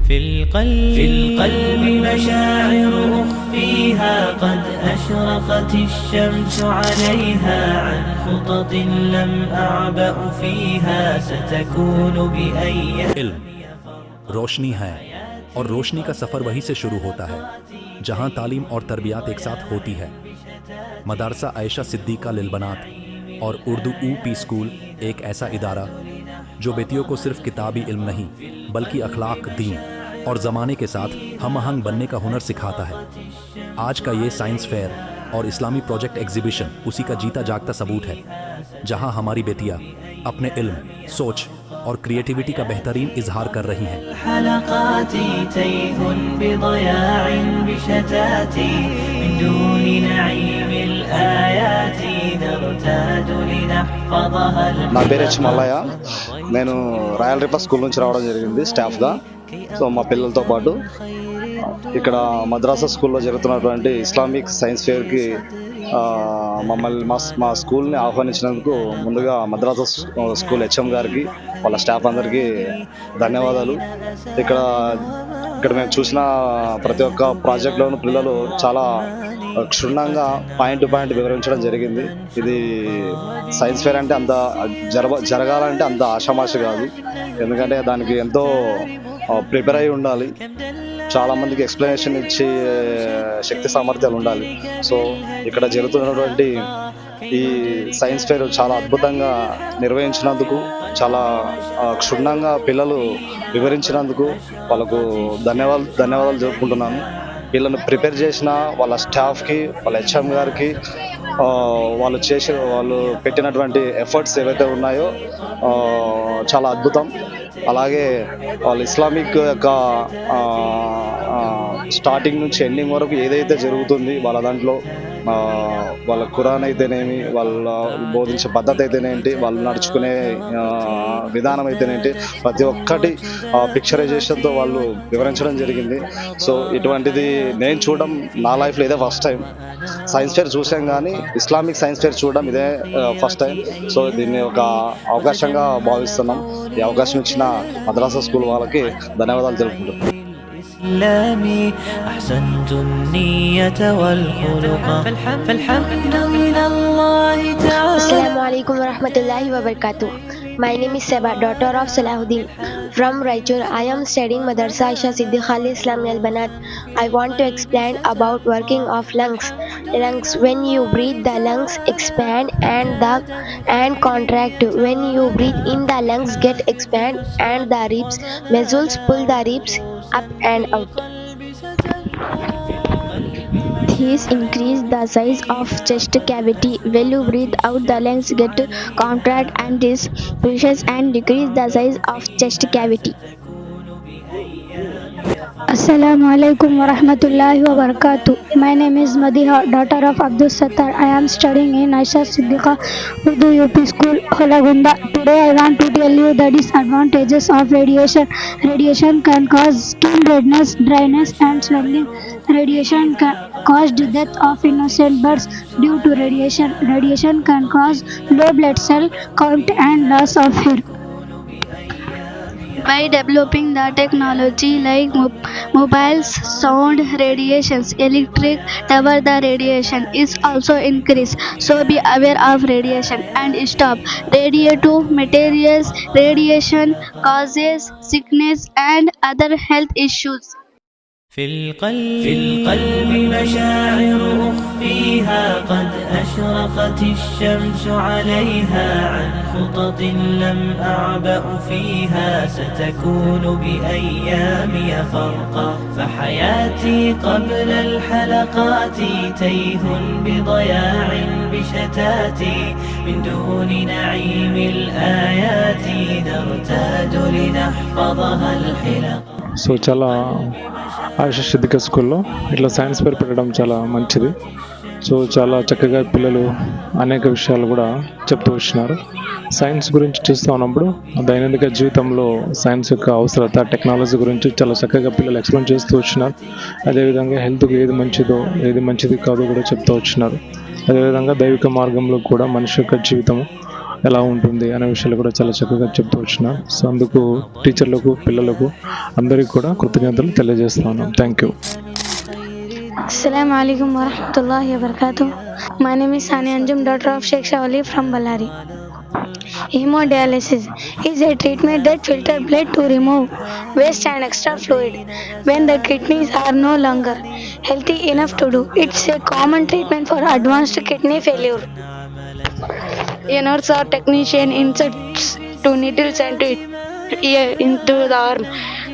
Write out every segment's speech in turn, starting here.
في القلب مشاعر أخفيها قد أشرقت الشمس عليها عن خطط لم أعبأ فيها ستكون بأيام. علم روشنی ہے اور روشنی کا سفر وہیں سے شروع ہوتا ہے جہاں تعلیم اور تربیات ایک ساتھ ہوتی ہے. مدارسہ عائشہ صدیقہ للبنات اور اردو او پی اسکول ایک ایسا ادارہ جو بیٹیوں کو صرف کتابی علم نہیں بلکہ اخلاق، دین اور زمانے کے ساتھ ہم آہنگ بننے کا ہنر سکھاتا ہے. آج کا یہ سائنس فیئر اور اسلامی پروجیکٹ ایگزیبیشن اسی کا جیتا جاگتا ثبوت ہے جہاں ہماری بیٹیاں اپنے علم، سوچ اور کریٹیوٹی کا بہترین اظہار کر رہی ہیں. الحلقات تيه بضياع بشتات من دون نعيم الآيات نرتاد لنحفظها. నా పేరు హెచ్ మల్లయ్య. నేను రాయల్ రిపా స్కూల్ నుంచి రావడం జరిగింది స్టాఫ్గా. సో మా పిల్లలతో పాటు ఇక్కడ మద్రాసా స్కూల్లో జరుగుతున్నటువంటి ఇస్లామిక్ సైన్స్ ఫేర్కి మమ్మల్ని మా స్కూల్ని ఆహ్వానించినందుకు ముందుగా మద్రాసా స్కూల్ హెచ్ఎం గారికి, వాళ్ళ స్టాఫ్ అందరికీ ధన్యవాదాలు. ఇక్కడ మేము చూసిన ప్రతి ఒక్క ప్రాజెక్ట్లోనూ పిల్లలు చాలా క్షుణ్ణంగా పాయింట్ టు పాయింట్ వివరించడం జరిగింది. ఇది సైన్స్ ఫేర్ అంటే అంత జరగాలంటే అంత ఆషామాషి కాదు, ఎందుకంటే దానికి ఎంతో ప్రిపేర్ అయి ఉండాలి, చాలామందికి ఎక్స్ప్లెనేషన్ ఇచ్చే శక్తి సామర్థ్యాలు ఉండాలి. సో ఇక్కడ జరుగుతున్నటువంటి ఈ సైన్స్ ఫేర్ చాలా అద్భుతంగా నిర్వహించినందుకు, చాలా క్షుణ్ణంగా పిల్లలు వివరించినందుకు వాళ్ళకు ధన్యవాదాలు జరుపుకుంటున్నాను. వీళ్ళను ప్రిపేర్ చేసిన వాళ్ళ స్టాఫ్కి, వాళ్ళ హెచ్ఎం గారికి, వాళ్ళు పెట్టినటువంటి ఎఫర్ట్స్ ఏవైతే ఉన్నాయో చాలా అద్భుతం. అలాగే వాళ్ళు ఇస్లామిక్ యొక్క స్టార్టింగ్ నుంచి ఎండింగ్ వరకు ఏదైతే జరుగుతుంది వాళ్ళ దాంట్లో వాళ్ళ ఖురాన్ అయితేనేమి, వాళ్ళ బోధించే పద్ధతి అయితేనేంటి, వాళ్ళు నడుచుకునే విధానం అయితేనేంటి, ప్రతి ఒక్కటి పిక్చరైజేషన్తో వాళ్ళు వివరించడం జరిగింది. సో ఇటువంటిది నేను చూడడం నా లైఫ్లో ఇదే ఫస్ట్ టైం. సైన్స్ ఫేర్ చూసాం కానీ ఇస్లామిక్ సైన్స్ ఫేర్ చూడడం ఇదే ఫస్ట్ టైం. సో దీన్ని ఒక అవకాశంగా భావిస్తున్నాం. ఈ అవకాశం ఇచ్చిన మద్రాసా స్కూల్ వాళ్ళకి ధన్యవాదాలు తెలుపుకుంటున్నాం. إسلامي أحسنت النية والخلق فالحمد من الله تعالى. Assalamu alaikum warahmatullahi wabarakatuh. My name is Seba, daughter of Salahuddin from Raichur. I am studying Madrasa Aisha Siddiqa Islami Al-Banat. I want to explain about working of lungs. Lungs, when you breathe, the lungs expand and contract. When you breathe in, the lungs get expand and the ribs muscles pull the ribs up and out. This increase the size of chest cavity. When you breathe out, the lungs get contract and this pushes and decrease the size of chest cavity. Assalamu alaikum wa rahmatullahi wa barakatuh. My name is Madiha, daughter of Abdul Sattar. I am studying in Aisha Siddiqa Urdu UP School, Holagunda. Today I want to tell you the disadvantages of radiation. Radiation can cause skin redness, dryness and swelling. Radiation can cause the death of innocent birds due to radiation. Radiation can cause low blood cell count and loss of hair. By developing the technology like mobiles, sound radiations, electric tower, the radiation is also increased. So be aware of radiation and stop radioactive materials. Radiation causes sickness and other health issues. في القلب مشاعر أخفيها قد أشرقت الشمس عليها عن خطط لم أعبأ فيها ستكون بأيامي فرقا فحياتي قبل الحلقات تيه بضياع بشتاتي من دون نعيم الآيات نرتاد لنحفظها الحلقا. సో చాలా ఆయిషా సిద్దికా స్కూల్లో ఇట్లా సైన్స్ ఫేర్ పెట్టడం చాలా మంచిది. సో చాలా చక్కగా పిల్లలు అనేక విషయాలు కూడా చెప్తూ వచ్చినారు. సైన్స్ గురించి చూస్తూ ఉన్నప్పుడు దైనందిక జీవితంలో సైన్స్ యొక్క అవసరత, టెక్నాలజీ గురించి చాలా చక్కగా పిల్లలు ఎక్స్ప్లెయిన్ చేస్తూ వచ్చినారు. అదేవిధంగా హెల్త్కి ఏది మంచిదో ఏది మంచిది కాదో కూడా చెప్తూ వచ్చినారు. అదేవిధంగా దైవిక మార్గంలో కూడా మనిషి యొక్క జీవితము ఎలా ఉంటుంది అనే విషయాలు కూడా చాలా చక్కగా చెప్తూ వచ్చినారు. సో అందుకు టీచర్లకు, పిల్లలకు అందరికీ కూడా కృతజ్ఞతలు తెలియజేస్తా ఉన్నాం. Thank you. Assalamu alaikum wa rahmatullahi wa barakatuh. My name is Sani Anjum, daughter of Sheikh Shawali from Ballari. Hemodialysis is a treatment that filters blood to remove waste and extra fluid when the kidneys are no longer healthy enough to do. It's a common treatment for advanced kidney failure. A nurse or technician inserts two needles into the arm.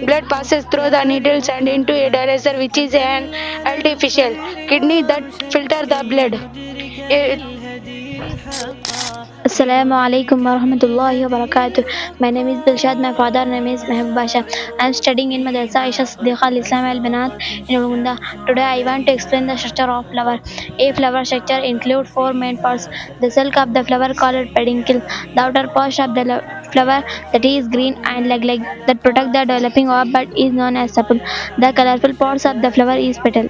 Blood passes through the needles and into a dialyzer, which is an artificial kidney that filters the blood. Assalamu alaikum wa rahmatullahi wa barakatuh. My name is Dilshad. My father name is Mehboob Basha. I am studying in Madrasa Aisha Siddiqa Al-Islam Al-Banat in Urgunda. Today I want to explain the structure of flower. A flower structure includes four main parts. The silk of the flower called peduncle. The outer part of the flower that is green and leg that protect the developing of bud is known as sepal. The colorful parts of the flower is petal.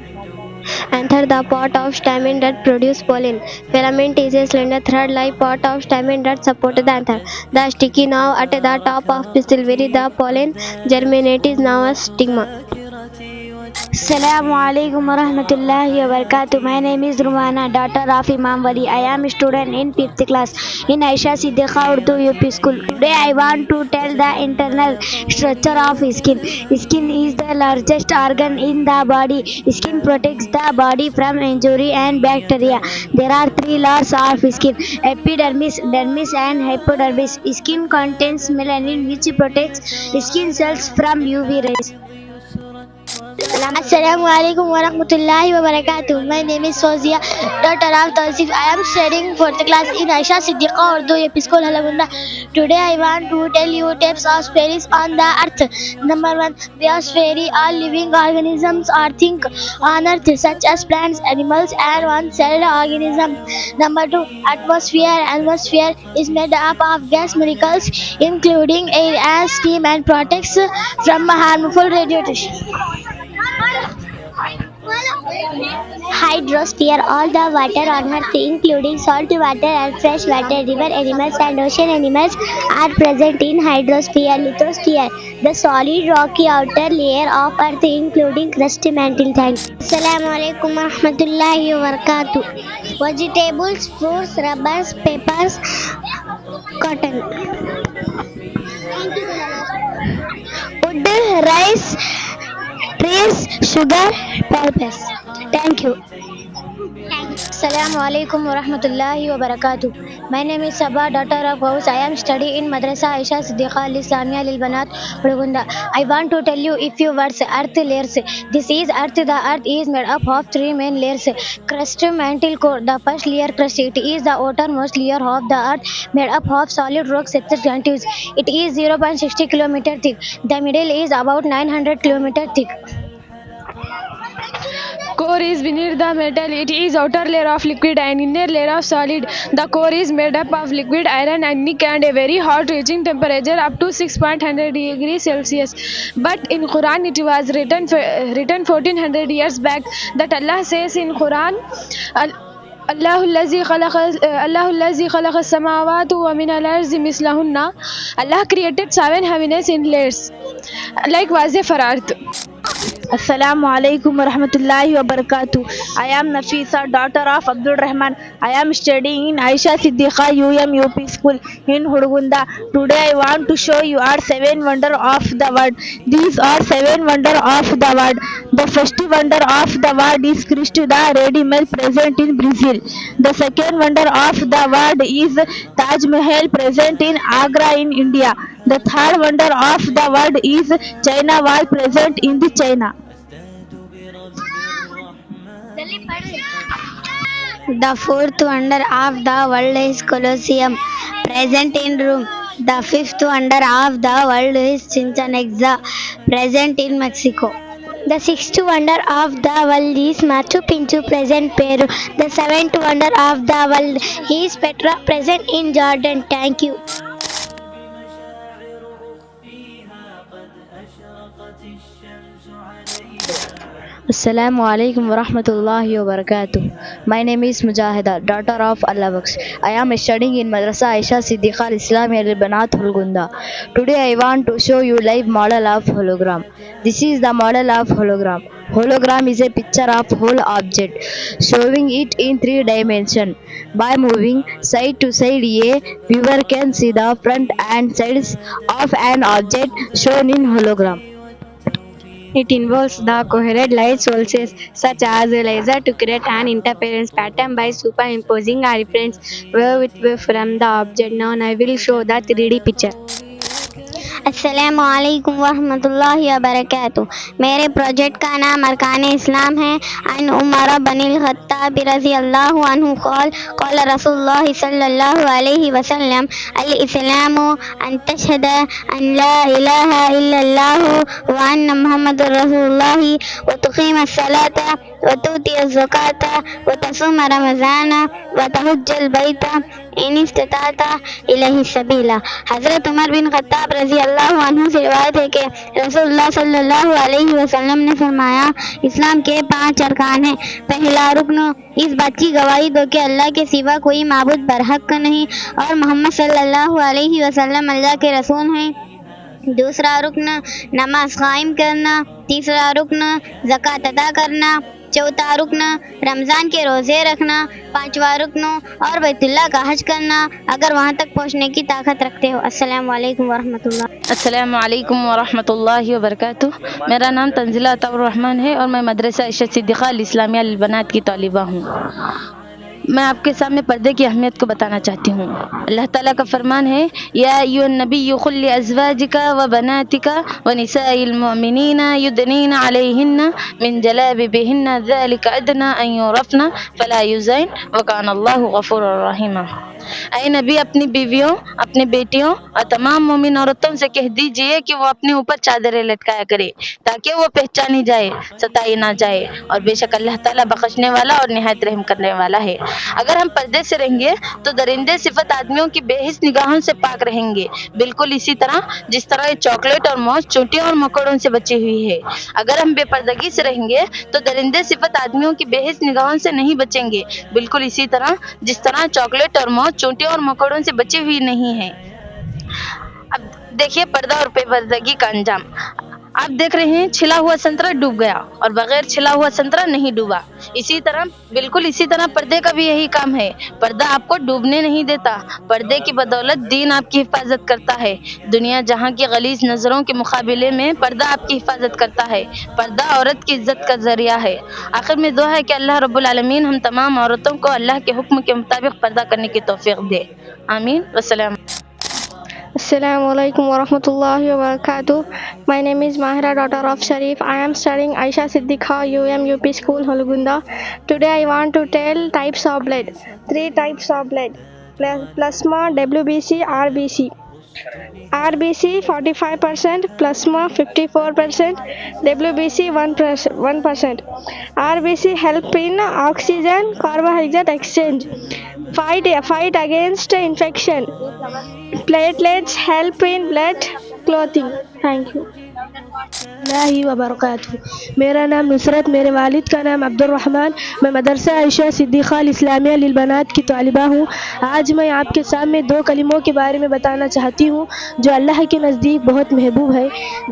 Anther, the part of stamen that produce pollen. Filament is a slender thread-like part of stamen that supports the anther. The sticky nerve at the top of pistil where the pollen germinate is now a stigma. Assalamu alaikum wa rahmatullahi wa barakatuh. My name is Rumana, daughter of Imam Wali. I am a student in 5th class in Aisha Siddiqa Urdu UP School. Today I want to tell the internal structure of skin. Skin is the largest organ in the body. Skin protects the body from injury and bacteria. There are three layers of skin: epidermis, dermis and hypodermis. Skin contains melanin, which protects skin cells from UV rays. Assalamu alaikum wa rahmatullahi wa barakatuh. My name is Fawzia, daughter of Tawsif. I am studying 4th class in Aisha Siddiqa Urdu UP School, Halagunda. Today I want to tell you types of species on the earth. Number 1, biosphere. All living organisms are things on earth, such as plants, animals and one-celled organisms. Number 2, atmosphere. Atmosphere is made up of gas molecules including air and steam and protects from harmful radiation. Hydrosphere. All the water on earth, including salt water and fresh water, river animals and ocean animals, are present in hydrosphere. Lithosphere. The solid rocky outer layer of earth, including crust, mantle. Thanks. Assalamu alaikum wa rahmatullahi wa barakatuh. Vegetables, fruits, rubbers, peppers, cotton. Wood, rice, trees, sugar, pulpes. Thank you. Assalamu alaikum wa rahmatullahi wa barakatuh. My name is Sabah, daughter of Ghaus. I am studying in Madrasa Aisha Siddiqa Al-Islamiyya Lil-Banat, Urgunda. I want to tell you a few words. Earth layers. This is earth. The earth is made up of three main layers. Crust, mantle, core. The first layer, crust. It is the outermost layer of the earth, made up of solid rocks except It is 0.60 km thick. The middle is about 900 km thick. Core is beneath the metal. It is outer layer of liquid and inner layer of solid. The core is made up of liquid iron and nickel and a very hot, reaching temperature up to 6.100 degrees Celsius. But in Quran it was written 1400 years back that Allah says in Quran, الله الذي خلق السماوات ومن الأرض مثلهن. Allah created 7 heavens in layers, like was for earth. Assalamu alaikum wa rahmatullahi wa barakatuh. I am Nafisa, daughter of Abdul Rahman. I am studying in Aisha Siddiqa UP School in Hurgunda. Today I want to show you our 7 wonders of the world. These are 7 wonders of the world. The first wonder of the world is Cristo the Redeemer, present in Brazil. The second wonder of the world is Taj Mahal, present in Agra in India. The third wonder of the world is China Wall, present in the China. The fourth wonder of the world is Colosseum, present in Rome. The fifth wonder of the world is Chichen Itza, present in Mexico. The sixth wonder of the world is Machu Picchu, present Peru. The seventh wonder of the world is Petra, present in Jordan. Thank you. Assalamu alaikum wa rahmatullahi wa barakatuh. My name is Mujahida, daughter of Allah Baks. I am studying in Madrasa Aisha Siddiqa Al-Islamiyya Al-Banat Hulgunda. Today I want to show you live model of hologram. This is the model of hologram. Hologram is a picture of whole object, showing it in 3 dimensions. By moving side to side, a viewer can see the front and sides of an object shown in hologram. It involves the coherent light sources such as a laser to create an interference pattern by superimposing a reference wave from the object. Now I will show the 3D picture. السلام علیکم ورحمۃ اللہ وبرکاتہ. میرے project کا نام ارکان اسلام ہے. عن عمر بن الخطاب رضی اللہ عنہ قال قال رسول اللہ صلی اللہ علیہ وسلم الاسلام ان تشہد ان لا الہ الا اللہ وان محمد رسول اللہ وتقیم الصلاۃ وتؤتی الزکاۃ وتصوم رمضان وتحج البیت ان استطعت الیہ سبیلا. حضرت عمر بن خطاب رضی اللہ عنہ سے روایت ہے کہ رسول اللہ صلی اللہ علیہ وسلم نے فرمایا اسلام کے 5 ارکان ہیں. پہلا رکن اس بات کی گواہی دو کہ اللہ کے سوا کوئی معبود برحق نہیں اور محمد صلی اللہ علیہ وسلم اللہ کے رسول ہیں. دوسرا رکن نماز قائم کرنا. تیسرا رکن زکوٰۃ ادا کرنا. چوتھا رکن رمضان کے روزے رکھنا. پانچواں رکن اور بیت اللہ کا حج کرنا اگر وہاں تک پہنچنے کی طاقت رکھتے ہو. السلام علیکم ورحمۃ اللہ. السلام علیکم ورحمۃ اللہ وبرکاتہ. میرا نام تنزیلہ عطا الرحمن ہے اور میں مدرسہ عائشہ صدیقہ الاسلامیہ للبنات کی طالبہ ہوں. میں آپ کے سامنے پردے کی اہمیت کو بتانا چاہتی ہوں. اللہ تعالیٰ کا فرمان ہے یا ایھا النبی قل لازواجک وبناتک ونساء المؤمنین یدنین علیہن من جلابیبہن ذلک ادنی ان یعرفن فلا یؤذین وکان اللہ غفورا رحیما. اے نبی اپنی بیویوں، اپنی بیٹیوں اور تمام مومن عورتوں سے کہہ دیجئے کہ وہ اپنے اوپر چادریں لٹکایا کرے تاکہ وہ پہچانی جائے، ستائی نہ جائے، اور بے شک اللہ تعالیٰ بخشنے والا اور نہایت رحم کرنے والا ہے. اگر ہم پردے سے رہیں گے تو درندے صفت آدمیوں کی بے حس نگاہوں سے پاک رہیں گے، بالکل اسی طرح جس طرح یہ چاکلیٹ اور موز چونٹیوں اور مکوڑوں سے بچی ہوئی ہے. اگر ہم بے پردگی سے رہیں گے تو درندے صفت آدمیوں کی بے حس نگاہوں سے نہیں بچیں گے، بالکل اسی طرح جس طرح چاکلیٹ اور موز چونٹیوں اور مکوڑوں سے بچی ہوئی نہیں ہے. اب دیکھیے پردہ اور بے پردگی کا انجام. آپ دیکھ رہے ہیں چھلا ہوا سنترا ڈوب گیا اور بغیر چھلا ہوا سنترا نہیں ڈوبا. اسی طرح بالکل اسی طرح پردے کا بھی یہی کام ہے. پردہ آپ کو ڈوبنے نہیں دیتا. پردے کی بدولت دین آپ کی حفاظت کرتا ہے. دنیا جہاں کی غلیظ نظروں کے مقابلے میں پردہ آپ کی حفاظت کرتا ہے. پردہ عورت کی عزت کا ذریعہ ہے. آخر میں دعا ہے کہ اللہ رب العالمین ہم تمام عورتوں کو اللہ کے حکم کے مطابق پردہ کرنے کی توفیق دے. آمین. والسلام. Assalamu alaikum wa rahmatullahi wa barakatuh. My name is Mahira, daughter of Sharif. I am studying Aisha Siddiqa UP School, Hulgunda. Today I want to tell types of blood. 3 types of blood: plasma, WBC, RBC. RBC 45%, plasma 54%, WBC 1%. RBC help in oxygen carbohydrate exchange, fight against infection. Platelets help in blood clotting. Thank you. اللہ وبرکاتہ. میرا نام نصرت، میرے والد کا نام عبد الرحمن. میں مدرسہ عائشہ صدیقہ الاسلامیہ للبنات کی طالبہ ہوں. آج میں آپ کے سامنے 2 کلموں کے بارے میں بتانا چاہتی ہوں جو اللہ کے نزدیک بہت محبوب ہے،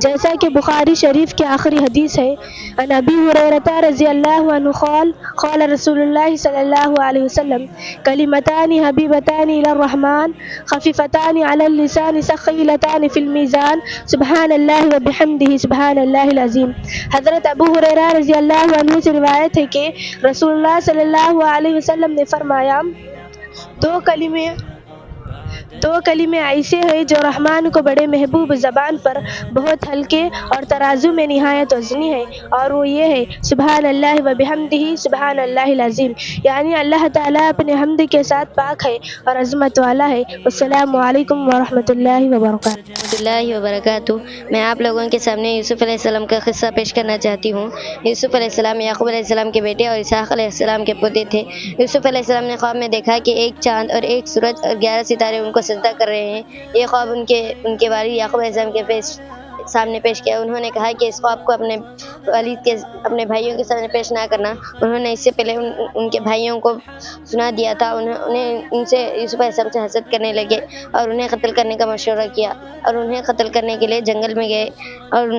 جیسا کہ بخاری شریف کی آخری حدیث ہے. عن ابی ہریرہ رضی اللہ عنہ قال قال رسول اللہ صلی اللہ علیہ وسلم کلمتان حبیبتان الی الرحمن خفیفتان علی اللسان ثقیلتان فی المیزان سبحان اللہ وبحمدہ سبحان اللہ العظیم. حضرت ابو ہریرہ رضی اللہ عنہ سے روایت ہے کہ رسول اللہ صلی اللہ علیہ وسلم نے فرمایا دو کلمے ایسے ہیں جو رحمان کو بڑے محبوب، زبان پر بہت ہلکے اور ترازو میں نہایت وزنی ہے، اور وہ یہ ہے سبحان اللہ وبحمدہ سبحان اللہ العظیم. یعنی اللہ تعالیٰ اپنے حمد کے ساتھ پاک ہے اور عظمت والا ہے. السلام علیکم ورحمۃ اللہ وبرکاتہ. میں آپ لوگوں کے سامنے یوسف علیہ السلام کا قصہ پیش کرنا چاہتی ہوں. یوسف علیہ السلام یعقوب علیہ السلام کے بیٹے اور اسحاق علیہ السلام کے پوتے تھے. یوسف علیہ السلام نے خواب میں دیکھا کہ ایک چاند اور ایک سورج اور 11 ستارے ان کو سجدہ کر رہے ہیں. یہ خواب ان کے باری یعقوب علیہ السلام کے سامنے پیش کیا. انہوں نے کہا کہ اس کو آپ کو اپنے والد کے اپنے بھائیوں کے سامنے پیش نہ کرنا. انہوں نے اس سے پہلے ان کے بھائیوں کو سنا دیا تھا. انہیں ان سے یوسف علیہ السلام سے حسد کرنے لگے اور انہیں قتل کرنے کا مشورہ کیا اور انہیں قتل کرنے کے لیے جنگل میں گئے اور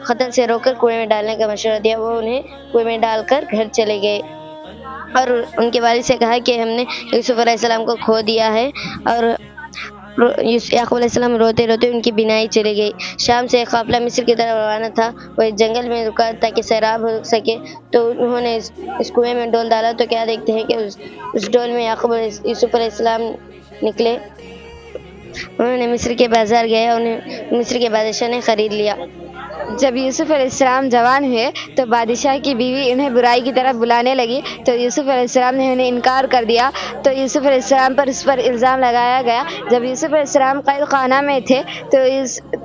قتل سے روک کر کنویں میں ڈالنے کا مشورہ دیا. وہ انہیں کنویں میں ڈال کر گھر چلے گئے اور ان کے والد سے کہا کہ ہم نے یوسف علیہ السلام کو کھو دیا ہے. اور یعقوب علیہ السلام روتے روتے ان کی بینائی چلی گئی. شام سے ایک قافلہ مصر کی طرف روانہ تھا. وہ ایک جنگل میں رکا تاکہ سیراب ہو سکے. تو انہوں نے اس کنویں میں ڈول ڈالا تو کیا دیکھتے ہیں کہ اس ڈول میں یوسف علیہ السلام نکلے. انہوں نے مصر کے بازار گئے اور انہیں مصر کے بادشاہ نے خرید لیا. جب یوسف علیہ السلام جوان ہوئے تو بادشاہ کی بیوی انہیں برائی کی طرف بلانے لگی تو یوسف علیہ السلام نے انہیں انکار کر دیا. تو یوسف علیہ السلام پر اس پر الزام لگایا گیا. جب یوسف علیہ السلام قید خانہ میں تھے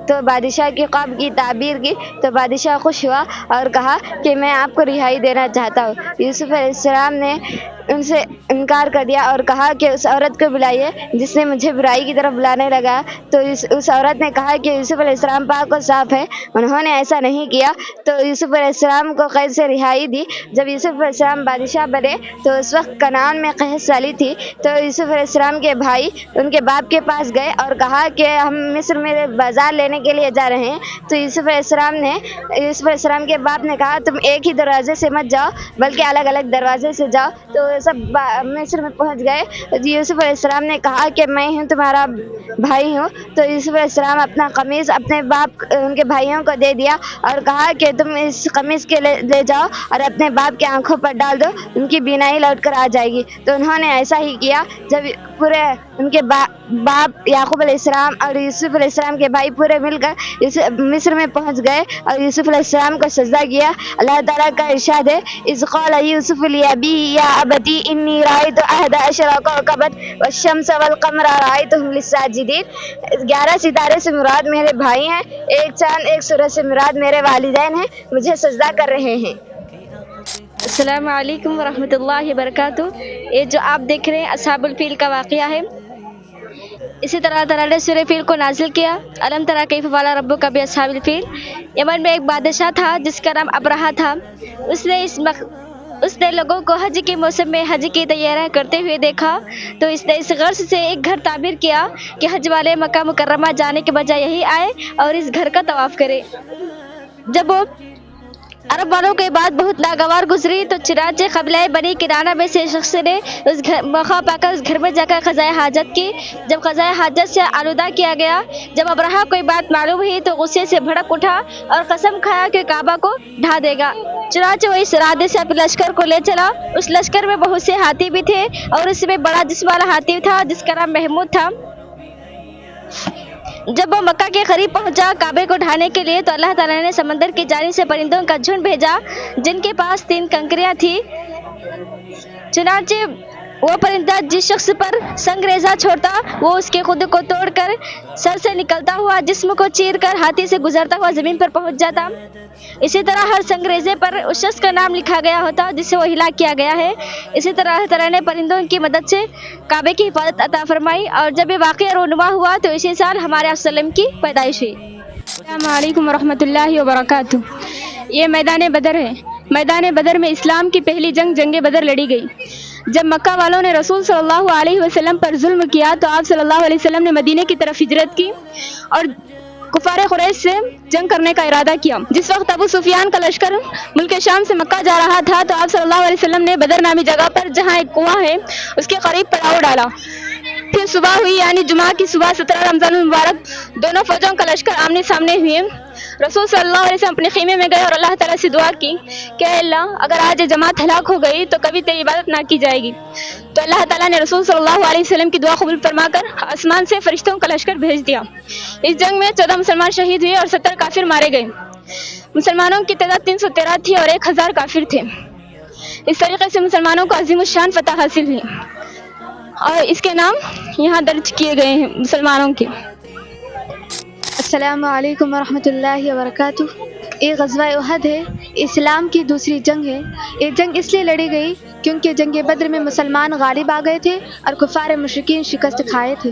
تو بادشاہ کی خواب کی تعبیر کی تو بادشاہ خوش ہوا اور کہا کہ میں آپ کو رہائی دینا چاہتا ہوں. یوسف علیہ السلام نے ان سے انکار کر دیا اور کہا کہ اس عورت کو بلائیے جس نے مجھے برائی کی طرف بلانے لگا. تو اس عورت نے کہا کہ یوسف علیہ السلام پاک و صاف ہے. انہوں نے ایسا نہیں کیا تو یوسف علیہ السلام کو قید سے رہائی دی. جب یوسف علیہ السلام بادشاہ بنے تو اس وقت کنعان میں قحط سالی تھی. تو یوسف علیہ السلام کے بھائی ان کے باپ کے پاس گئے اور کہا کہ ہم مصر میں بازار لینے کے لیے جا رہے ہیں. تو یوسف علیہ السلام کے باپ نے کہا تم ایک ہی دروازے سے مت جاؤ بلکہ الگ الگ دروازے سے جاؤ. تو سب مصر میں پہنچ گئے. یوسف علیہ السلام نے کہا کہ میں ہوں تمہارا بھائی ہوں. تو یوسف علیہ السلام اپنا قمیص اپنے باپ ان کے بھائیوں کو دے دیا اور کہا کہ تم اس قمیص کے لے جاؤ اور اپنے باپ کی آنکھوں پر ڈال دو, ان کی بینائی لوٹ کر آ جائے گی. تو انہوں نے ایسا ہی کیا. جب پورے ان کے باپ یعقوب علیہ السلام اور یوسف علیہ السلام کے بھائی پورے مل کر مصر میں پہنچ گئے اور یوسف علیہ السلام کو سجدہ کیا. اللہ تعالیٰ کا ارشاد ہے اذ قال یوسف لأبیہ یا ابتی انی رأیت احد عشر کوکبا والشمس والقمر رأیتهم لی ساجدین. 11 ستارے سے مراد میرے بھائی ہیں, ایک چاند ایک سورج سے مراد میرے والدین ہیں, مجھے سجدہ کر رہے ہیں. السلام علیکم ورحمۃ اللہ وبرکاتہ. یہ جو آپ دیکھ رہے ہیں اصحاب الفیل کا واقعہ ہے. اسی طرح تعالیٰ نے سورہ فیل کو نازل کیا. الم تری کیف فعل ربک باصحاب الفیل. یمن میں ایک بادشاہ تھا جس کا نام ابرہہ تھا. اس نے لوگوں کو حج کے موسم میں حج کی تیاریاں کرتے ہوئے دیکھا تو اس نے اس غرض سے ایک گھر تعمیر کیا کہ حج والے مکہ مکرمہ جانے کے بجائے یہی آئے اور اس گھر کا طواف کرے. جب وہ عرب والوں کے بعد بہت ناگوار گزری تو چنانچہ قبیلہ بنی کنانہ میں سے شخص نے اس گھر موقع پا کر اس گھر میں جا کر قضائے حاجت کی. جب قضائے حاجت سے آلودہ کیا گیا, جب ابرہہ کوئی بات معلوم ہوئی تو غصے سے بھڑک اٹھا اور قسم کھایا کہ کعبہ کو ڈھا دے گا. چنانچہ وہ اس ارادے سے اپنے لشکر کو لے چلا. اس لشکر میں بہت سے ہاتھی بھی تھے اور اس میں بڑا جسم والا ہاتھی تھا جس کا نام محمود تھا. جب وہ مکہ کے قریب پہنچا کعبے کو ڈھانے کے لیے تو اللہ تعالیٰ نے سمندر کی جانب سے پرندوں کا جھنڈ بھیجا جن کے پاس 3 کنکریاں تھیں. چنانچہ وہ پرندہ جس شخص پر سنگ ریزہ چھوڑتا وہ اس کے خود کو توڑ کر سر سے نکلتا ہوا جسم کو چیر کر ہاتھی سے گزرتا ہوا زمین پر پہنچ جاتا. اسی طرح ہر سنگ ریزے پر اس شخص کا نام لکھا گیا ہوتا جسے وہ ہلاک کیا گیا ہے. اسی طرح اللہ تعالیٰ نے پرندوں کی مدد سے کعبے کی حفاظت عطا فرمائی اور جب یہ واقعہ رونما ہوا تو اسی سال ہمارے وسلم کی پیدائش ہوئی. السلام علیکم ورحمۃ اللہ وبرکاتہ. یہ میدان بدر ہے. میدان بدر میں اسلام کی پہلی جنگ بدر لڑی گئی. جب مکہ والوں نے رسول صلی اللہ علیہ وسلم پر ظلم کیا تو آپ صلی اللہ علیہ وسلم نے مدینے کی طرف ہجرت کی اور کفار قریش سے جنگ کرنے کا ارادہ کیا. جس وقت ابو سفیان کا لشکر ملک شام سے مکہ جا رہا تھا تو آپ صلی اللہ علیہ وسلم نے بدر نامی جگہ پر جہاں ایک کنواں ہے اس کے قریب پڑاؤ ڈالا. پھر صبح ہوئی یعنی جمعہ کی صبح 17 رمضان المبارک دونوں فوجوں کا لشکر آمنے سامنے ہوئے. رسول صلی اللہ علیہ وسلم اپنے خیمے میں گئے اور اللہ تعالیٰ سے دعا کی کہ اے اللہ اگر آج جماعت ہلاک ہو گئی تو کبھی تیری عبادت نہ کی جائے گی. تو اللہ تعالیٰ نے رسول صلی اللہ علیہ وسلم کی دعا قبول فرما کر آسمان سے فرشتوں کا لشکر بھیج دیا. اس جنگ میں 14 مسلمان شہید ہوئے اور 70 کافر مارے گئے. مسلمانوں کی تعداد 313 تھی اور 1000 کافر تھے. اس طریقے سے مسلمانوں کو عظیم الشان فتح حاصل ہوئی اور اس کے نام یہاں درج کیے گئے ہیں مسلمانوں کے. السلام علیکم ورحمۃ اللہ وبرکاتہ. یہ غزوہ احد ہے. اسلام کی دوسری جنگ ہے. یہ جنگ اس لیے لڑی گئی کیونکہ جنگ بدر میں مسلمان غالب آ گئے تھے اور کفار مشرکین شکست کھائے تھے.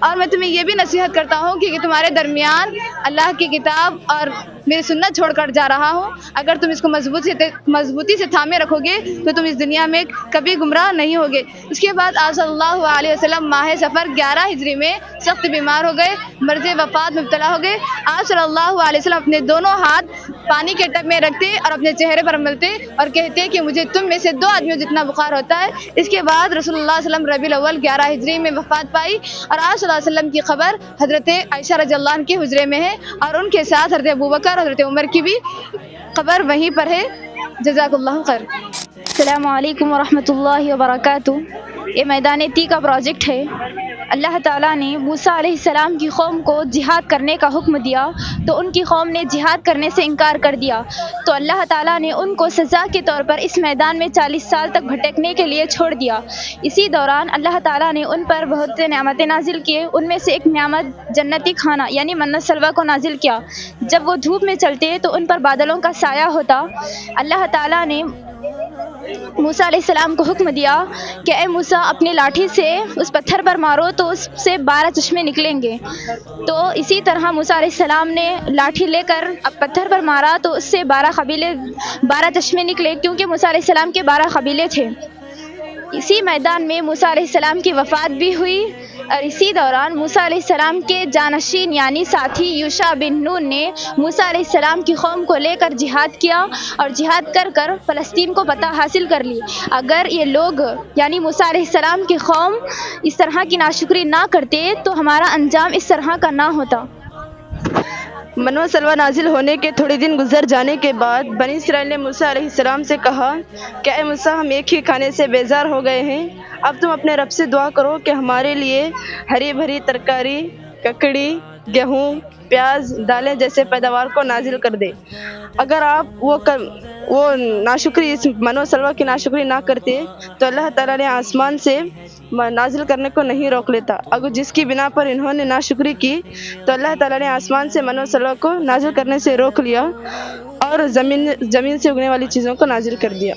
اور میں تمہیں یہ بھی نصیحت کرتا ہوں کہ تمہارے درمیان اللہ کی کتاب اور میری سنت چھوڑ کر جا رہا ہوں. اگر تم اس کو مضبوطی سے تھامے رکھو گے تو تم اس دنیا میں کبھی گمراہ نہیں ہوگے. اس کے بعد آپ صلی اللہ علیہ وسلم ماہ سفر 11 ہجری میں سخت بیمار ہو گئے, مرض وفات میں مبتلا ہو گئے. آپ صلی اللہ علیہ وسلم اپنے دونوں ہاتھ پانی کے ٹب میں رکھتے اور اپنے چہرے پر ملتے اور کہتے کہ مجھے تم میں سے 2 آدمیوں جتنا بخار ہوتا ہے. اس کے بعد رسول اللہ صلی اللہ علیہ وسلم ربیع الاول 11 ہجری میں وفات پائی اور آپ صلی اللہ علیہ وسلم کی خبر حضرت عائشہ رضی اللہ عنہ کے حجرے میں ہے اور ان کے ساتھ حضرت ابوبکر حضرت عمر کی بھی خبر وہیں پر ہے. جزاک اللہ خیر. السلام علیکم ورحمۃ اللہ وبرکاتہ. یہ میدان تی کا پروجیکٹ ہے. اللہ تعالیٰ نے موسیٰ علیہ السلام کی قوم کو جہاد کرنے کا حکم دیا تو ان کی قوم نے جہاد کرنے سے انکار کر دیا, تو اللہ تعالیٰ نے ان کو سزا کے طور پر اس میدان میں 40 سال تک بھٹکنے کے لیے چھوڑ دیا. اسی دوران اللہ تعالیٰ نے ان پر بہت سے نعمتیں نازل کیے. ان میں سے ایک نعمت جنتی کھانا یعنی منت سلویٰ کو نازل کیا. جب وہ دھوپ میں چلتے تو ان پر بادلوں کا سایہ ہوتا. اللہ تعالیٰ نے موسیٰ علیہ السلام کو حکم دیا کہ اے موسیٰ اپنی لاٹھی سے اس پتھر پر مارو تو اس سے 12 چشمے نکلیں گے. تو اسی طرح موسیٰ علیہ السلام نے لاٹھی لے کر اب پتھر پر مارا تو اس سے 12 چشمے نکلے کیونکہ موسیٰ علیہ السلام کے 12 قبیلے تھے. اسی میدان میں موسیٰ علیہ السلام کی وفات بھی ہوئی اور اسی دوران موسیٰ علیہ السلام کے جانشین یعنی ساتھی یوشع بن نون نے موسیٰ علیہ السلام کی قوم کو لے کر جہاد کیا اور جہاد کر کر فلسطین کو فتح حاصل کر لی. اگر یہ لوگ یعنی موسیٰ علیہ السلام کی قوم اس طرح کی ناشکری نہ کرتے تو ہمارا انجام اس طرح کا نہ ہوتا. منو سلوہ نازل ہونے کے تھوڑے دن گزر جانے کے بعد بنی اسرائیل نے موسیٰ علیہ السلام سے کہا کہ اے موسیٰ ہم ایک ہی کھانے سے بیزار ہو گئے ہیں, اب تم اپنے رب سے دعا کرو کہ ہمارے لیے ہری بھری ترکاری, ککڑی, گیہوں, پیاز, دالیں جیسے پیداوار کو نازل کر دے. اگر آپ وہ ناشکری اس منو سلوہ کی ناشکری نہ کرتے تو اللہ تعالیٰ نے آسمان سے نازل کرنے کو نہیں روک لیتا. اگر جس کی بنا پر انہوں نے ناشکری کی تو اللہ تعالیٰ نے آسمان سے منو سلوہ کو نازل کرنے سے روک لیا اور زمین سے اگنے والی چیزوں کو نازل کر دیا.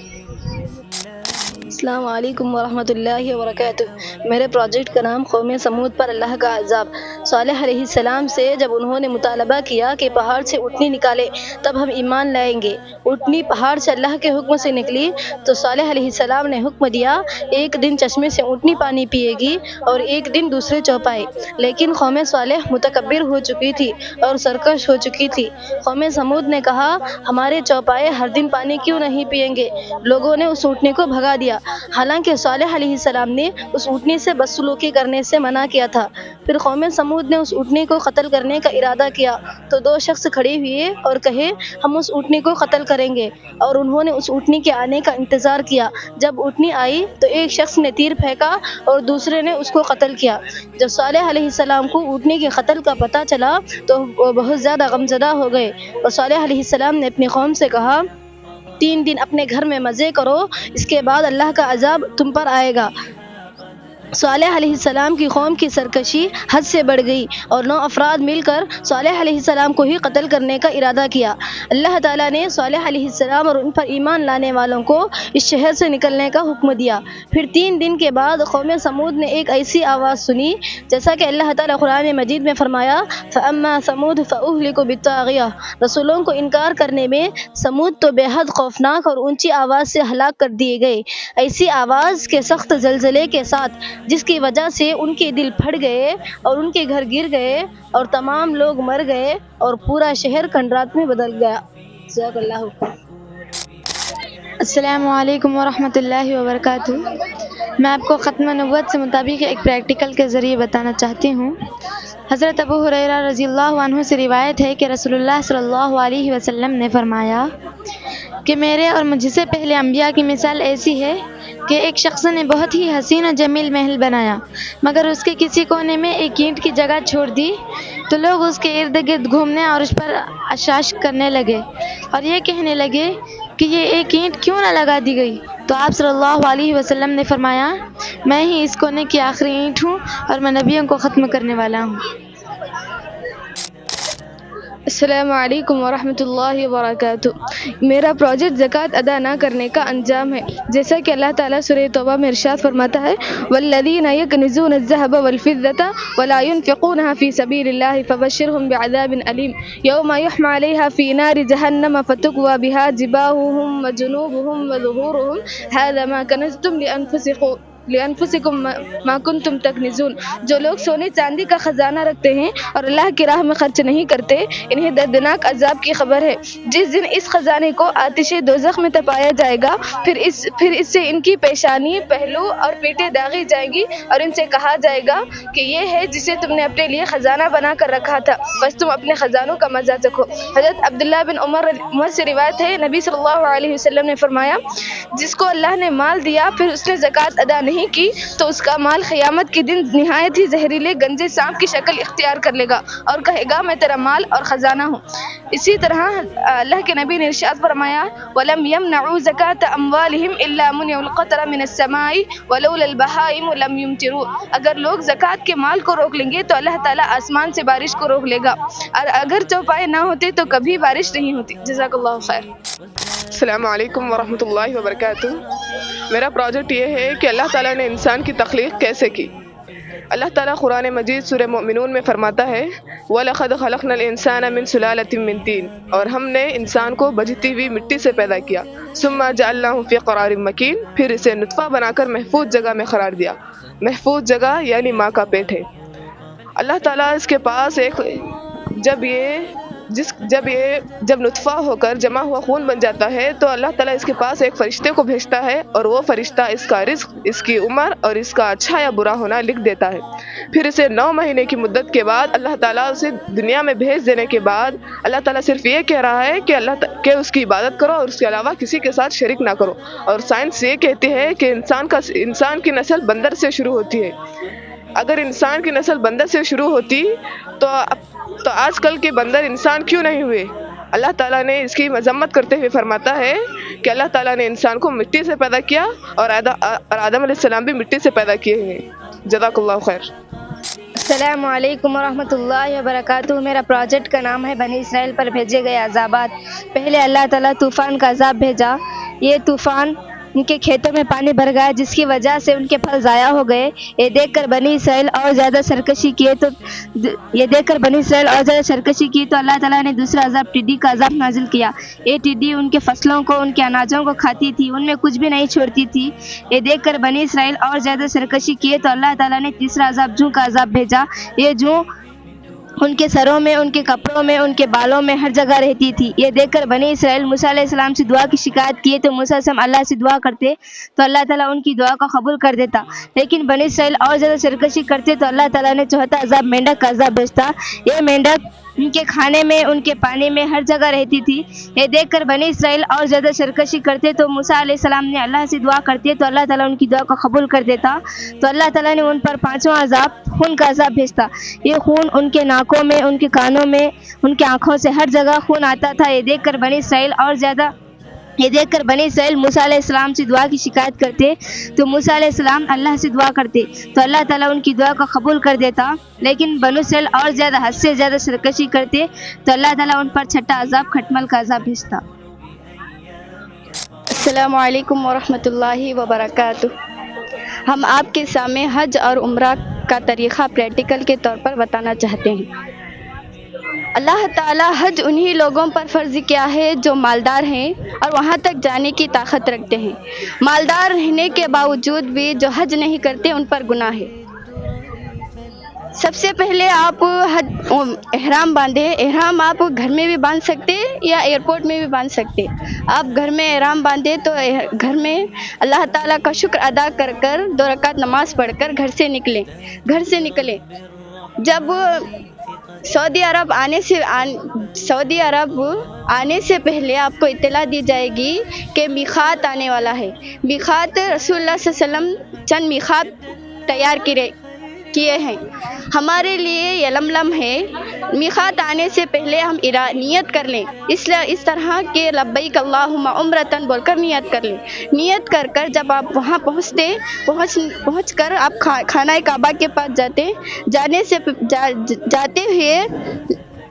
السلام علیکم ورحمۃ اللہ وبرکاتہ. میرے پروجیکٹ کا نام قوم سمود پر اللہ کا عذاب. صالح علیہ السلام سے جب انہوں نے مطالبہ کیا کہ پہاڑ سے اونٹنی نکالے تب ہم ایمان لائیں گے. اونٹنی پہاڑ سے اللہ کے حکم سے نکلی تو صالح علیہ السلام نے حکم دیا ایک دن چشمے سے اونٹنی پانی پیے گی اور ایک دن دوسرے چوپائے. لیکن قوم صالح متکبر ہو چکی تھی اور سرکش ہو چکی تھی. قوم سمود نے کہا ہمارے چوپائے ہر دن پانی کیوں نہیں پئیں گے. لوگوں نے اس اونٹنی کو بھگا دیا, حالانکہ صالح علیہ السلام نے اس اونٹنی سے بدسلوکی کرنے سے منع کیا تھا. پھر قوم سمود نے اس اونٹنی کو قتل کرنے کا ارادہ کیا تو 2 شخص کھڑے ہوئے اور کہے ہم اس اونٹنی کو قتل کریں گے, اور انہوں نے اس اونٹنی کے آنے کا انتظار کیا. جب اونٹنی آئی تو ایک شخص نے تیر پھینکا اور دوسرے نے اس کو قتل کیا. جب صالح علیہ السلام کو اونٹنی کے قتل کا پتہ چلا تو وہ بہت زیادہ غمزدہ ہو گئے اور صالح علیہ السلام نے اپنی قوم سے کہا 3 دن اپنے گھر میں مزے کرو, اس کے بعد اللہ کا عذاب تم پر آئے گا. صالح علیہ السلام کی قوم کی سرکشی حد سے بڑھ گئی اور 9 افراد مل کر صالح علیہ السلام کو ہی قتل کرنے کا ارادہ کیا. اللہ تعالیٰ نے صالح علیہ السلام اور ان پر ایمان لانے والوں کو اس شہر سے نکلنے کا حکم دیا. پھر 3 دن کے بعد قوم سمود نے ایک ایسی آواز سنی جیسا کہ اللہ تعالیٰ قرآن مجید میں فرمایا فَأَمَّا ثَمُودُ فَأُهْلِكُوا بِالطَّاغِيَةِ. رسولوں کو انکار کرنے میں سمود تو بے حد خوفناک اور اونچی آواز سے ہلاک کر دیے گئے, ایسی آواز کے سخت زلزلے کے ساتھ جس کی وجہ سے ان کے دل پھٹ گئے اور ان کے گھر گر گئے اور تمام لوگ مر گئے اور پورا شہر کھنڈرات میں بدل گیا. جزاک اللہ. السلام علیکم ورحمۃ اللہ وبرکاتہ. میں آپ کو ختم نبوت سے مطابق ایک پریکٹیکل کے ذریعے بتانا چاہتی ہوں. حضرت ابو ہریرہ رضی اللہ عنہ سے روایت ہے کہ رسول اللہ صلی اللہ علیہ وسلم نے فرمایا کہ میرے اور مجھ سے پہلے انبیاء کی مثال ایسی ہے کہ ایک شخص نے بہت ہی حسین و جمیل محل بنایا, مگر اس کے کسی کونے میں ایک اینٹ کی جگہ چھوڑ دی تو لوگ اس کے ارد گرد گھومنے اور اس پر اشاش کرنے لگے اور یہ کہنے لگے کہ یہ ایک اینٹ کیوں نہ لگا دی گئی. تو آپ صلی اللہ علیہ وسلم نے فرمایا میں ہی اس کونے کی آخری اینٹ ہوں اور میں نبیوں کو ختم کرنے والا ہوں. السلام علیکم ورحمۃ اللہ وبرکاتہ. میرا پروجیکٹ زکوٰۃ ادا نہ کرنے کا انجام ہے. جیسا کہ اللہ تعالیٰ سورہ توبہ میں ارشاد فرماتا ہے والذین یکنزون الذهب والفضة ولا ينفقونها في سبيل الله فبشرهم بعذاب علیم یوم یحمى علیها في نار جہنم فتکوى بها جباههم وجنوبهم وظهورهم هذا ما کنزتم لأنفسکم ما کنتم تکنزون. جو لوگ سونے چاندی کا خزانہ رکھتے ہیں اور اللہ کی راہ میں خرچ نہیں کرتے انہیں دردناک عذاب کی خبر ہے. جس دن اس خزانے کو آتش دوزخ میں تپایا جائے گا پھر اس سے ان کی پیشانی پہلو اور پیٹیں داغی جائیں گی اور ان سے کہا جائے گا کہ یہ ہے جسے تم نے اپنے لیے خزانہ بنا کر رکھا تھا بس تم اپنے خزانوں کا مزہ چکھو. حضرت عبداللہ بن عمر سے روایت ہے نبی صلی اللہ علیہ وسلم نے فرمایا جس کو اللہ نے مال دیا پھر اس نے زکوٰۃ ادا نہیں کی تو اس کا مال قیامت کے دن نہایت ہی زہریلے گنجے سانپ کی شکل اختیار کر لے گا اور کہے گا میں تیرا مال اور خزانہ ہوں. اسی طرح اللہ کے نبی نے ارشاد فرمایا وَلَمْ يَمْنَعُوا زَكَاةَ أَمْوَالِهِمْ إِلَّا مُنِعُوا الْقَطْرَ مِنَ السَّمَاءِ وَلَوْلَا الْبَهَائِمُ لَمْ يُمْطِرُوا. اگر لوگ زکوٰۃ کے مال کو روک لیں گے تو اللہ تعالیٰ آسمان سے بارش کو روک لے گا اور اگر چوپائے نہ ہوتے تو کبھی بارش نہیں ہوتی. جزاک اللہ خیر. السلام علیکم ورحمۃ اللہ وبرکاتہ. میرا پروجیکٹ یہ ہے کہ اللہ تعالیٰ نے انسان کی تخلیق کیسے کی. اللہ تعالیٰ قرآن مجید سورہ مومنون میں فرماتا ہے وَلَقَدْ خَلَقْنَا الْإِنسَانَ مِنْ سُلَالَةٍ مِنْ طِينٍ. اور ہم نے انسان کو بجھتی ہوئی مٹی سے پیدا کیا. ثُمَّ جَعَلْنَاهُ فِي قَرَارٍ مَكِينٍ. پھر اسے نطفہ بنا کر محفوظ جگہ میں قرار دیا. محفوظ جگہ یعنی ماں کا پیٹ ہے. اللہ تعالیٰ اس کے پاس جب نطفہ ہو کر جمع ہوا خون بن جاتا ہے تو اللہ تعالیٰ اس کے پاس ایک فرشتے کو بھیجتا ہے اور وہ فرشتہ اس کا رزق اس کی عمر اور اس کا اچھا یا برا ہونا لکھ دیتا ہے. پھر اسے 9 مہینے کی مدت کے بعد اللہ تعالیٰ اسے دنیا میں بھیج دینے کے بعد اللہ تعالیٰ صرف یہ کہہ رہا ہے کہ اس کی عبادت کرو اور اس کے علاوہ کسی کے ساتھ شریک نہ کرو. اور سائنس یہ کہتی ہے کہ انسان کی نسل بندر سے شروع ہوتی ہے. اگر انسان کی نسل بندر سے شروع ہوتی تو آج کل کے بندر انسان کیوں نہیں ہوئے. اللہ تعالیٰ نے اس کی مذمت کرتے ہوئے فرماتا ہے کہ اللہ تعالیٰ نے انسان کو مٹی سے پیدا کیا اور آدم علیہ السلام بھی مٹی سے پیدا کیے ہیں. جزاک اللہ خیر. السلام علیکم ورحمۃ اللہ وبرکاتہ. میرا پروجیکٹ کا نام ہے بنی اسرائیل پر بھیجے گئے عذابات. پہلے اللہ تعالیٰ طوفان کا عذاب بھیجا. یہ طوفان ان کے کھیتوں میں پانی بھر گیا جس کی وجہ سے ان کے پھل ضائع ہو گئے. یہ دیکھ کر بنی اسرائیل اور زیادہ سرکشی کی تو اللہ تعالیٰ نے دوسرا عذاب ٹڈی کا عذاب نازل کیا. یہ ٹڈی ان کے فصلوں کو ان کے اناجوں کو کھاتی تھی. ان میں کچھ بھی نہیں چھوڑتی تھی. یہ دیکھ کر بنی اسرائیل اور زیادہ سرکشی کیے تو اللہ تعالیٰ نے تیسرا عذاب جوں کا عذاب بھیجا. یہ جوں ان کے سروں میں ان کے کپڑوں میں ان کے بالوں میں ہر جگہ رہتی تھی. یہ دیکھ کر بنی اسرائیل موسیٰ علیہ السلام سے دعا کی شکایت کیے تو موسیٰ علیہ السلام اللہ سے دعا کرتے تو اللہ تعالیٰ ان کی دعا کو قبول کر دیتا. لیکن بنی اسرائیل اور زیادہ سرکشی کرتے تو اللہ تعالیٰ نے چوتھا عذاب مینڈک کا عذاب بھیجتا. یہ مینڈک ان کے کھانے میں ان کے پانی میں ہر جگہ رہتی تھی. یہ دیکھ کر بنی اسرائیل اور زیادہ سرکشی کرتے تو موسیٰ علیہ السلام نے اللہ سے دعا کرتے تو اللہ تعالیٰ ان کی دعا کو قبول کر دیتا. تو اللہ تعالیٰ نے ان پر 5واں عذاب خون کا عذاب بھیجتا. یہ خون ان کے ناکوں میں ان کے کانوں میں ان کی آنکھوں سے ہر جگہ خون آتا تھا. یہ دیکھ کر بنی اسرائیل موسیٰ علیہ السلام سے دعا کی شکایت کرتے تو موسیٰ علیہ السلام اللہ سے دعا کرتے تو اللہ تعالیٰ ان کی دعا کو قبول کر دیتا. لیکن بنی اسرائیل اور زیادہ حد سے زیادہ سرکشی کرتے تو اللہ تعالیٰ ان پر 6واں عذاب کھٹمل کا عذاب بھیجتا. السلام علیکم ورحمۃ اللہ وبرکاتہ. ہم آپ کے سامنے حج اور عمرہ کا طریقہ پریکٹیکل کے طور پر بتانا چاہتے ہیں. اللہ تعالیٰ حج انہی لوگوں پر فرض کیا ہے جو مالدار ہیں اور وہاں تک جانے کی طاقت رکھتے ہیں. مالدار رہنے کے باوجود بھی جو حج نہیں کرتے ان پر گناہ ہے. سب سے پہلے آپ احرام باندھیں. احرام آپ گھر میں بھی باندھ سکتے یا ایئرپورٹ میں بھی باندھ سکتے. آپ گھر میں احرام باندھیں تو گھر میں اللہ تعالیٰ کا شکر ادا کر 2 رکعت نماز پڑھ کر گھر سے نکلیں. جب سعودی عرب آنے سے پہلے آپ کو اطلاع دی جائے گی کہ میقات آنے والا ہے. میقات رسول اللہ صلی اللہ علیہ وسلم چند میقات تیار کیے ہیں. ہمارے لیے یہ لملم ہے. میقات آنے سے پہلے ہم نیت کر لیں. اس طرح کے لبیک اللہم عمرتن بول کر نیت کر لیں. نیت کر جب آپ وہاں پہنچ کر آپ خانہ کعبہ کے پاس جاتے ہوئے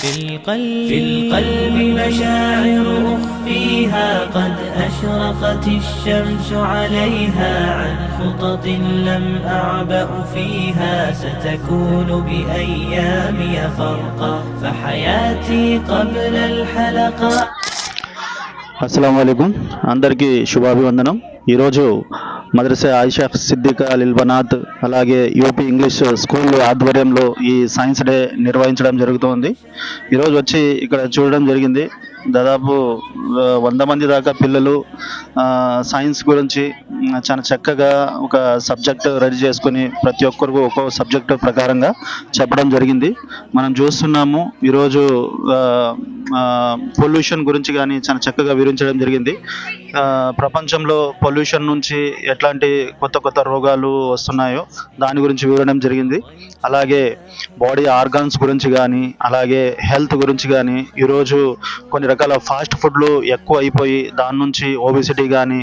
في القلب مشاعر أخفيها قد أشرقت الشمس عليها عن خطط لم أعبأ فيها ستكون بأيامي فرقا فحياتي قبل الحلقات. అస్సలాము అలైకుం, అందరికీ శుభాభివందనం. ఈరోజు మద్రసా ఆయిషా సిద్దికా లిల్ బనాత్ అలాగే యూపీ ఇంగ్లీష్ స్కూల్ ఆధ్వర్యంలో ఈ సైన్స్ డే నిర్వహించడం జరుగుతోంది. ఈరోజు వచ్చి ఇక్కడ చూడడం జరిగింది. దాదాపు 100 మంది దాకా పిల్లలు సైన్స్ గురించి చాలా చక్కగా ఒక సబ్జెక్ట్ రెడీ చేసుకుని ప్రతి ఒక్కరికి ఒక్కో సబ్జెక్టు ప్రకారంగా చెప్పడం జరిగింది. మనం చూస్తున్నాము ఈరోజు పొల్యూషన్ గురించి కానీ చాలా చక్కగా వివరించడం జరిగింది. ప్రపంచంలో పొల్యూషన్ నుంచి ఎట్లాంటి కొత్త కొత్త రోగాలు వస్తున్నాయో దాని గురించి వివరడం జరిగింది. అలాగే బాడీ ఆర్గాన్స్ గురించి కానీ అలాగే హెల్త్ గురించి కానీ ఈరోజు కొన్ని రకాల ఫాస్ట్ ఫుడ్లు ఎక్కువ అయిపోయి దాని నుంచి ఓబెసిటీ కానీ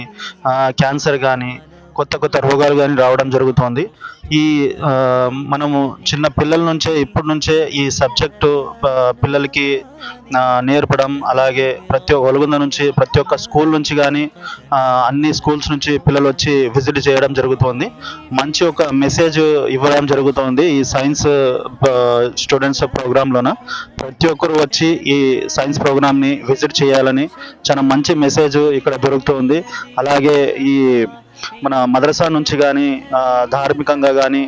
క్యాన్సర్ కానీ కొత్త కొత్త రోగాలు కానీ రావడం జరుగుతోంది. ఈ మనము చిన్న పిల్లల నుంచే ఇప్పటి నుంచే ఈ సబ్జెక్టు పిల్లలకి నేర్పడం అలాగే ప్రతి ఒక్క ఒలగుంద నుంచి ప్రతి ఒక్క స్కూల్ నుంచి కానీ అన్ని స్కూల్స్ నుంచి పిల్లలు వచ్చి విజిట్ చేయడం జరుగుతోంది. మంచి ఒక మెసేజ్ ఇవ్వడం జరుగుతోంది ఈ సైన్స్ స్టూడెంట్స్ ప్రోగ్రాంలోన. ప్రతి ఒక్కరు వచ్చి ఈ సైన్స్ ప్రోగ్రామ్ని విజిట్ చేయాలని చాలా మంచి మెసేజ్ ఇక్కడ దొరుకుతుంది. అలాగే ఈ మన మద్రసా నుంచి కానీ ధార్మికంగా కానీ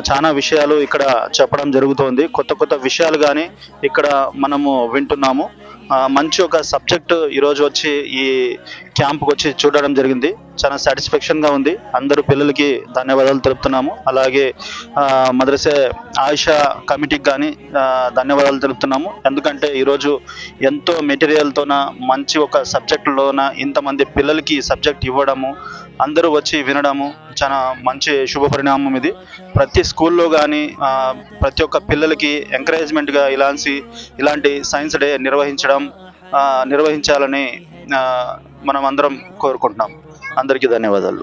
చాలా విషయాలు ఇక్కడ చెప్పడం జరుగుతోంది. కొత్త కొత్త విషయాలు కానీ ఇక్కడ మనము వింటున్నాము. మంచి ఒక సబ్జెక్టు ఈరోజు వచ్చి ఈ క్యాంప్కి వచ్చి చూడడం జరిగింది. చాలా సాటిస్ఫాక్షన్గా ఉంది. అందరూ పిల్లలకి ధన్యవాదాలు తెలుపుతున్నాము. అలాగే మద్రసా ఆయిషా కమిటీకి కానీ ధన్యవాదాలు తెలుపుతున్నాము. ఎందుకంటే ఈరోజు ఎంతో మెటీరియల్తోన మంచి ఒక సబ్జెక్టులోన ఇంతమంది పిల్లలకి సబ్జెక్ట్ ఇవ్వడము అందరూ వచ్చి వినడము చాలా మంచి శుభ పరిణామం ఇది. ప్రతి స్కూల్లో కానీ ప్రతి ఒక్క పిల్లలకి ఎంకరేజ్మెంట్గా ఇలాంటి సైన్స్ డే నిర్వహించాలని మనం అందరం కోరుకుంటున్నాం. అందరికీ ధన్యవాదాలు.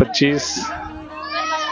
25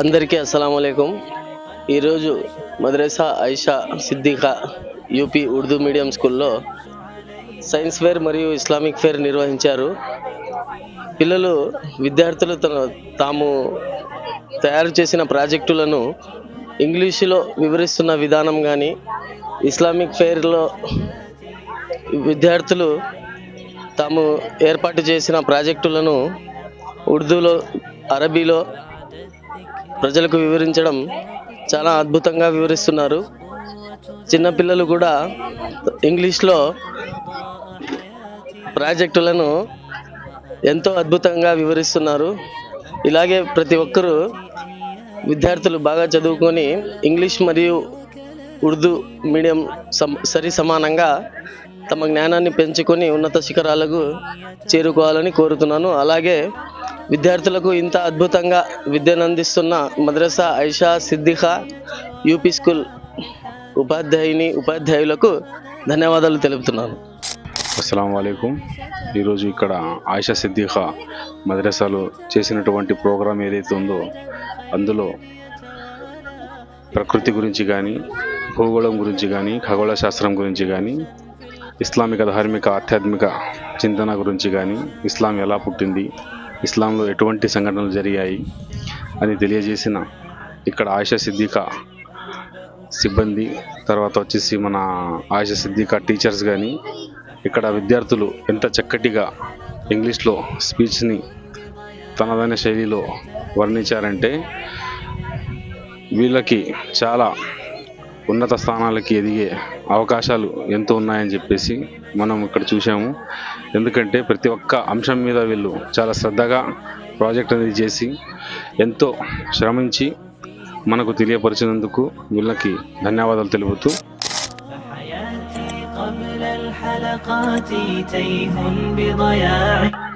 అందరికీ అస్సలాము అలైకుం। ఈరోజు మద్రసా ఐషా సిద్దిఖా యూపీ ఉర్దూ మీడియం స్కూల్లో సైన్స్ ఫేర్ మరియు ఇస్లామిక్ ఫేర్ నిర్వహించారు. పిల్లలు విద్యార్థులు తాము తయారు చేసిన ప్రాజెక్టులను ఇంగ్లీషులో వివరిస్తున్న విధానం కానీ, ఇస్లామిక్ ఫేర్లో విద్యార్థులు తాము ఏర్పాటు చేసిన ప్రాజెక్టులను ఉర్దూలో, అరబీలో ప్రజలకు వివరించడం చాలా అద్భుతంగా వివరిస్తున్నారు. చిన్నపిల్లలు కూడా ఇంగ్లీష్లో ప్రాజెక్టులను ఎంతో అద్భుతంగా వివరిస్తున్నారు. ఇలాగే ప్రతి ఒక్కరూ విద్యార్థులు బాగా చదువుకొని ఇంగ్లీష్ మరియు ఉర్దూ మీడియం సరి సమానంగా తమ జ్ఞానాన్ని పెంచుకొని ఉన్నత శిఖరాలకు చేరుకోవాలని కోరుతున్నాను. అలాగే విద్యార్థులకు ఇంత అద్భుతంగా విద్యను అందిస్తున్న మద్రసా ఐషా సిద్దిఖా యూపీ స్కూల్ ఉపాధ్యాయులకు ధన్యవాదాలు తెలుపుతున్నాను. అస్సలాము అలైకుం. ఈరోజు ఇక్కడ ఆయిషా సిద్దిఖా మద్రసాలో చేసినటువంటి ప్రోగ్రాం ఏదైతే ఉందో అందులో ప్రకృతి గురించి కానీ, భూగోళం గురించి కానీ, ఖగోళ శాస్త్రం గురించి కానీ, ఇస్లామిక ధార్మిక ఆధ్యాత్మిక చింతన గురించి కానీ, ఇస్లాం ఎలా పుట్టింది, ఇస్లాంలో ఎటువంటి సంఘటనలు జరిగాయి అని తెలియజేసిన ఇక్కడ ఆయిషా సిద్దిఖా సిబ్బంది, తర్వాత వచ్చేసి మన ఆయిషా సిద్దిఖా టీచర్స్ కానీ, ఇక్కడ విద్యార్థులు ఎంత చక్కటిగా ఇంగ్లీష్లో స్పీచ్ని తనదైన శైలిలో వర్ణించారంటే వీళ్ళకి చాలా ఉన్నత స్థానాలకి ఎదిగే అవకాశాలు ఎంతో ఉన్నాయని చెప్పేసి మనం ఇక్కడ చూసాము. ఎందుకంటే ప్రతి ఒక్క అంశం మీద వీళ్ళు చాలా శ్రద్ధగా ప్రాజెక్ట్ అనేది చేసి ఎంతో శ్రమించి మనకు తెలియపరిచినందుకు వీళ్ళకి ధన్యవాదాలు తెలుపుతూ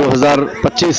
2025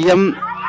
EM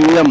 UM